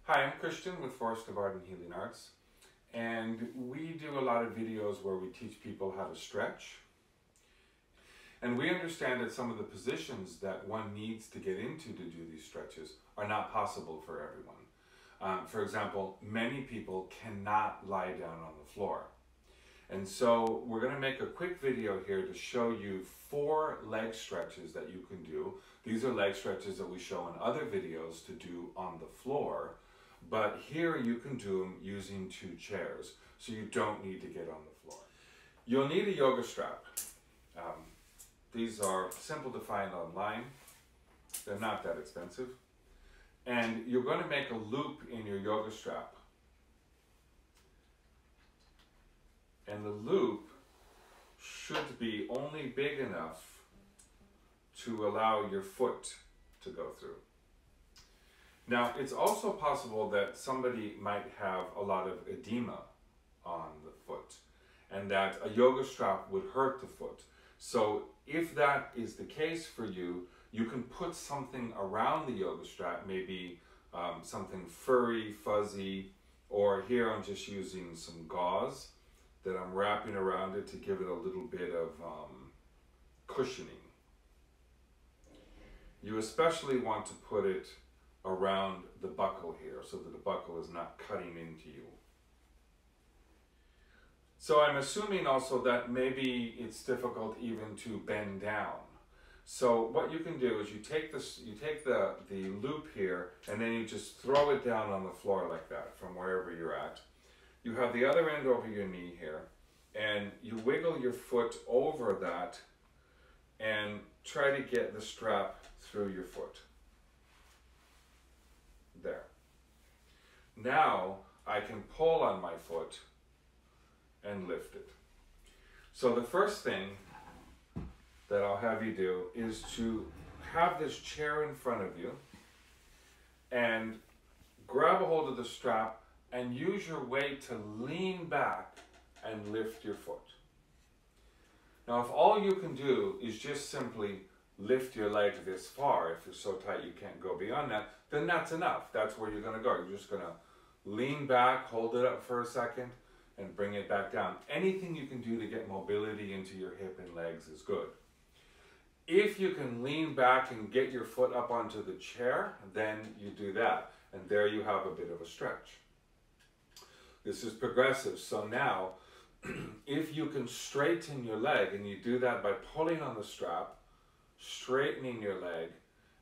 Hi, I'm Christian with Forest of Art and Healing Arts, and we do a lot of videos where we teach people how to stretch. And we understand that some of the positions that one needs to get into to do these stretches are not possible for everyone. For example, many people cannot lie down on the floor. And so we're going to make a quick video here to show you 4 leg stretches that you can do. These are leg stretches that we show in other videos to do on the floor, but here you can do them using 2 chairs, so you don't need to get on the floor. You'll need a yoga strap. These are simple to find online. They're not that expensive. And you're going to make a loop in your yoga strap. And the loop should be only big enough to allow your foot to go through. Now, it's also possible that somebody might have a lot of edema on the foot and that a yoga strap would hurt the foot. So if that is the case for you, you can put something around the yoga strap, maybe something furry, fuzzy, or here I'm just using some gauze that I'm wrapping around it to give it a little bit of cushioning. You especially want to put it around the buckle here so that the buckle is not cutting into you. So I'm assuming also that maybe it's difficult even to bend down. So what you can do is you take the loop here and then you just throw it down on the floor like that from wherever you're at. You have the other end over your knee here and you wiggle your foot over that and try to get the strap through your foot. There. Now I can pull on my foot and lift it. So the first thing that I'll have you do is to have this chair in front of you and grab a hold of the strap and use your weight to lean back and lift your foot. Now if all you can do is just simply lift your leg this far, if you're so tight you can't go beyond that, then that's enough. That's where you're going to go. You're just going to lean back, hold it up for a second, and bring it back down. Anything you can do to get mobility into your hip and legs is good. If you can lean back and get your foot up onto the chair, then you do that. And there you have a bit of a stretch. This is progressive. So now, if you can straighten your leg, and you do that by pulling on the strap, straightening your leg,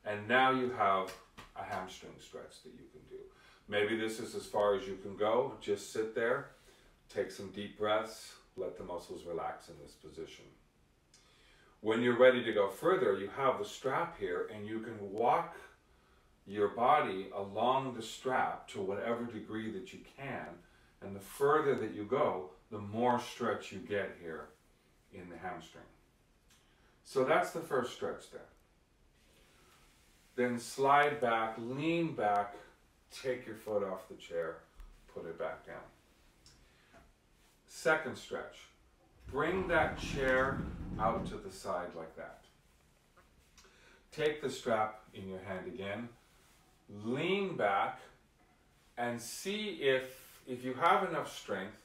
and now you have a hamstring stretch that you can do. Maybe this is as far as you can go. Just sit there, take some deep breaths, let the muscles relax in this position. When you're ready to go further, you have the strap here and you can walk your body along the strap to whatever degree that you can, and the further that you go, the more stretch you get here in the hamstring. So that's the first stretch there. Then slide back, lean back, take your foot off the chair, put it back down. Second stretch, bring that chair out to the side like that. Take the strap in your hand again, lean back, and see if you have enough strength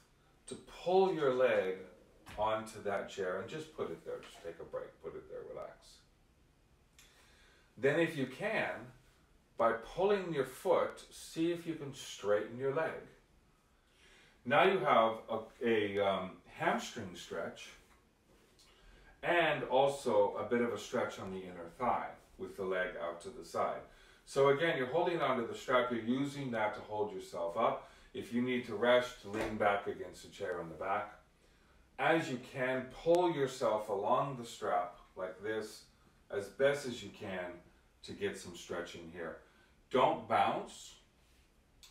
to pull your leg onto that chair and just put it there. Just take a break, put it there, relax. Then if you can, by pulling your foot, see if you can straighten your leg. Now you have a hamstring stretch and also a bit of a stretch on the inner thigh with the leg out to the side. So again, you're holding onto the strap, you're using that to hold yourself up. If you need to rest, lean back against the chair in the back. As you can, pull yourself along the strap like this as best as you can to get some stretching here. Don't bounce.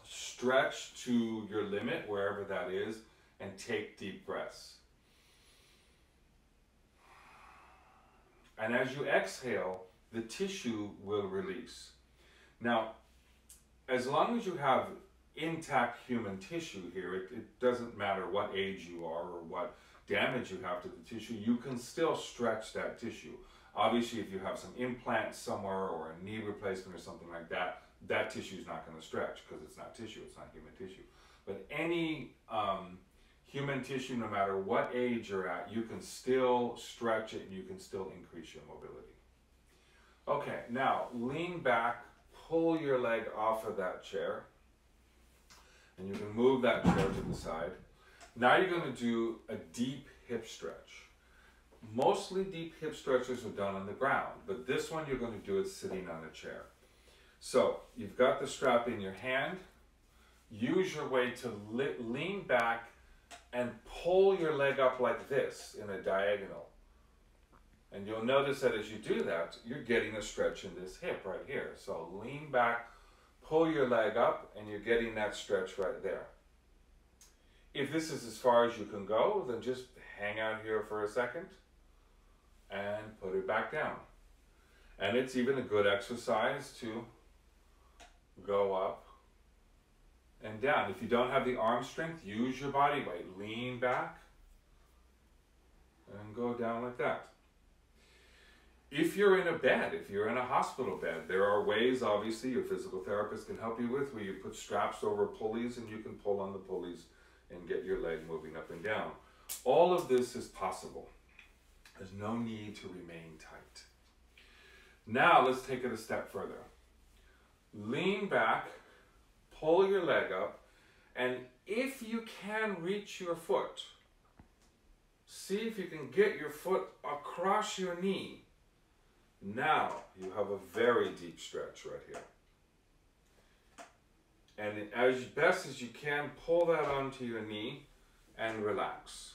Stretch to your limit, wherever that is, and take deep breaths. And as you exhale, the tissue will release. Now, as long as you have intact human tissue here, it doesn't matter what age you are or what damage you have to the tissue, you can still stretch that tissue. Obviously, if you have some implants somewhere or a knee replacement or something like that, that tissue is not going to stretch because it's not tissue, it's not human tissue. But any human tissue, no matter what age you're at, you can still stretch it and you can still increase your mobility. Okay, now lean back, pull your leg off of that chair, and you can move that chair to the side. Now you're going to do a deep hip stretch. Mostly deep hip stretches are done on the ground, but this one you're going to do it sitting on a chair. So you've got the strap in your hand. Use your weight to lean back and pull your leg up like this in a diagonal. And you'll notice that as you do that, you're getting a stretch in this hip right here. So lean back, pull your leg up, and you're getting that stretch right there. If this is as far as you can go, then just hang out here for a second and put it back down. And it's even a good exercise to go up and down. If you don't have the arm strength, use your body weight. Lean back and go down like that. If you're in a bed, if you're in a hospital bed, there are ways, obviously, your physical therapist can help you with, where you put straps over pulleys and you can pull on the pulleys and get your leg moving up and down. All of this is possible. There's no need to remain tight. Now let's take it a step further. Lean back, pull your leg up, and if you can reach your foot, see if you can get your foot across your knee. Now you have a very deep stretch right here. And as best as you can, pull that onto your knee and relax.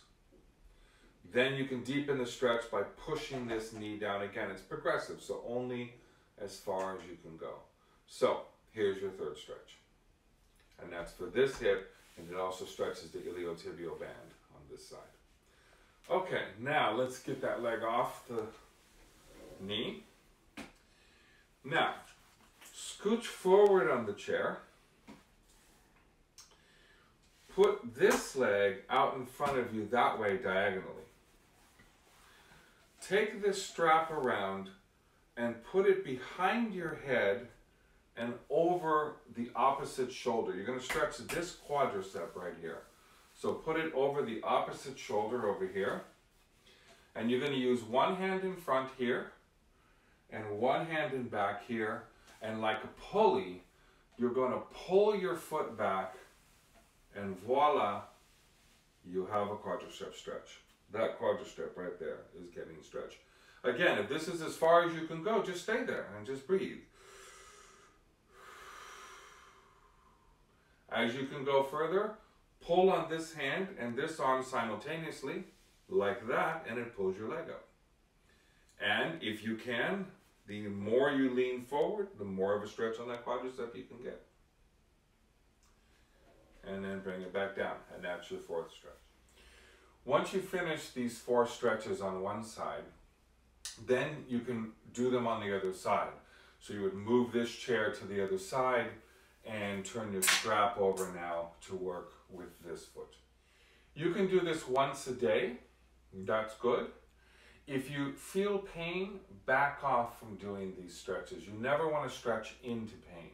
Then you can deepen the stretch by pushing this knee down again. It's progressive, so only as far as you can go. So here's your third stretch. And that's for this hip, and it also stretches the iliotibial band on this side. Okay, now let's get that leg off the knee. Now, scooch forward on the chair. Put this leg out in front of you that way diagonally. Take this strap around and put it behind your head and over the opposite shoulder. You're going to stretch this quadricep right here. So put it over the opposite shoulder over here. And you're going to use one hand in front here and one hand in back here. And like a pulley, you're going to pull your foot back, and voila, you have a quadricep stretch. That quadricep right there is getting stretched. Again, if this is as far as you can go, just stay there and just breathe. As you can go further, pull on this hand and this arm simultaneously, like that, and it pulls your leg up. And if you can, the more you lean forward, the more of a stretch on that quadricep you can get. And then bring it back down, and that's your fourth stretch. Once you finish these 4 stretches on one side, then you can do them on the other side. So you would move this chair to the other side and turn your strap over now to work with this foot. You can do this once a day. That's good. If you feel pain, back off from doing these stretches. You never want to stretch into pain.